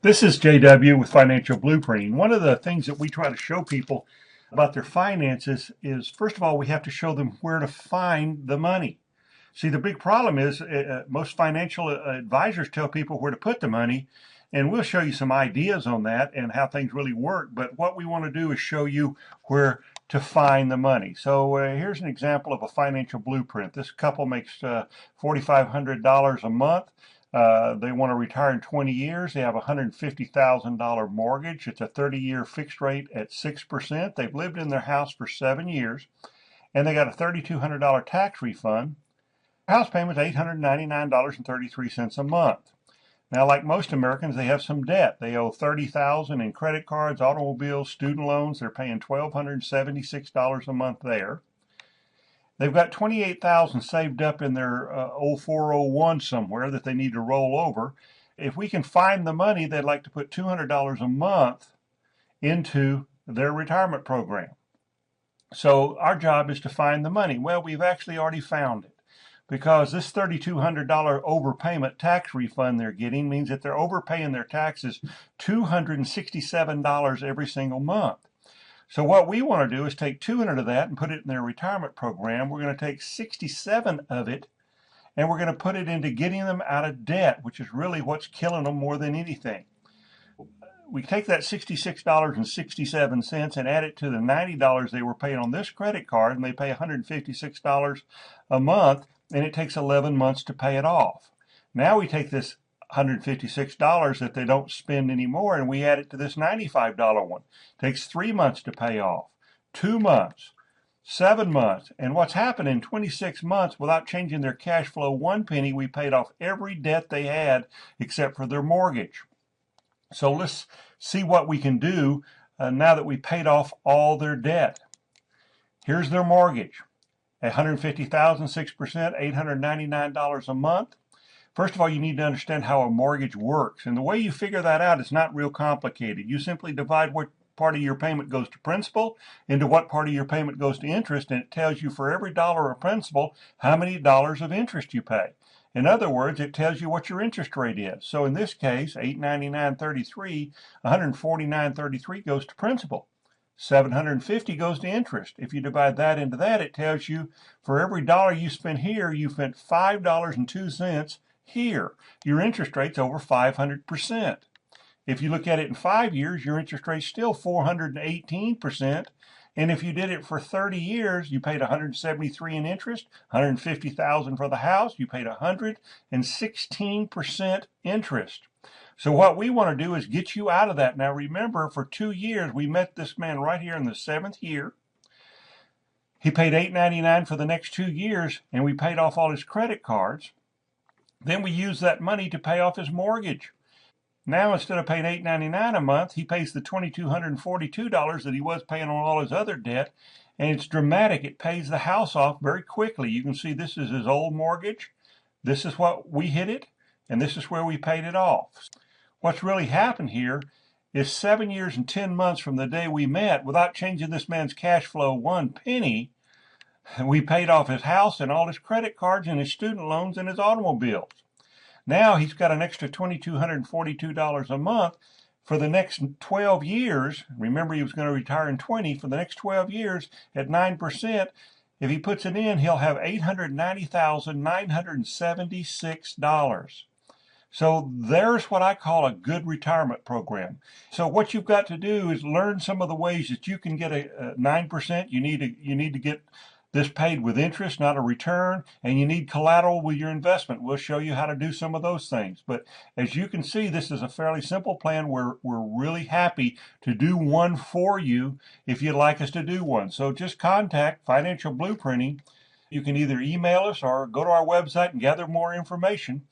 This is JW with Financial Blueprinting. One of the things that we try to show people about their finances is, first of all, we have to show them where to find the money. See, the big problem is most financial advisors tell people where to put the money, and we'll show you some ideas on that and how things really work. But what we want to do is show you where to find the money. So here's an example of a financial blueprint. This couple makes $4,500 a month. They want to retire in 20 years. They have a $150,000 mortgage. It's a 30-year fixed rate at 6%. They've lived in their house for 7 years, and they got a $3,200 tax refund. House payment is $899.33 a month. Now, like most Americans, they have some debt. They owe $30,000 in credit cards, automobiles, student loans. They're paying $1,276 a month there. They've got $28,000 saved up in their old 401 somewhere that they need to roll over. If we can find the money, they'd like to put $200 a month into their retirement program. So our job is to find the money. Well, we've actually already found it, because this $3,200 overpayment tax refund they're getting means that they're overpaying their taxes $267 every single month. So what we want to do is take 200 of that and put it in their retirement program. We're going to take 67 of it and we're going to put it into getting them out of debt, which is really what's killing them more than anything. We take that $66.67 and add it to the $90 they were paying on this credit card, and they pay $156 a month, and it takes 11 months to pay it off. Now we take this $156 that they don't spend anymore, and we add it to this $95 one. It takes 3 months to pay off, 2 months, 7 months. And what's happened in 26 months, without changing their cash flow one penny, we paid off every debt they had except for their mortgage. So let's see what we can do now that we paid off all their debt. Here's their mortgage. $150,000, 6%, $899 a month. First of all, you need to understand how a mortgage works. And the way you figure that out is not real complicated. You simply divide what part of your payment goes to principal into what part of your payment goes to interest, and it tells you for every dollar of principal how many dollars of interest you pay. In other words, it tells you what your interest rate is. So in this case, $899.33, $149.33 goes to principal. $750 goes to interest. If you divide that into that, it tells you for every dollar you spend here, you spent $5.02 here. Your interest rate's over 500%. If you look at it in 5 years, your interest rate's still 418%. And if you did it for 30 years, you paid $173 in interest, $150,000 for the house, you paid 116% interest. So what we want to do is get you out of that. Now remember, for 2 years, we met this man right here in the 7th year. He paid $899 for the next 2 years, and we paid off all his credit cards. Then we used that money to pay off his mortgage. Now, instead of paying $899 a month, he pays the $2,242 that he was paying on all his other debt, and it's dramatic. It pays the house off very quickly. You can see this is his old mortgage. This is what we hit it, and this is where we paid it off. What's really happened here is 7 years and 10 months from the day we met, without changing this man's cash flow one penny, we paid off his house and all his credit cards and his student loans and his automobiles. Now he's got an extra $2,242 a month for the next 12 years. Remember, he was going to retire in 20. For the next 12 years at 9%, if he puts it in, he'll have $890,976. So there's what I call a good retirement program. So what you've got to do is learn some of the ways that you can get a 9%. You need to get this paid with interest, not a return, and you need collateral with your investment. We'll show you how to do some of those things. But as you can see, this is a fairly simple plan. We're really happy to do one for you if you'd like us to do one. So just contact Financial Blueprinting. You can either email us or go to our website and gather more information.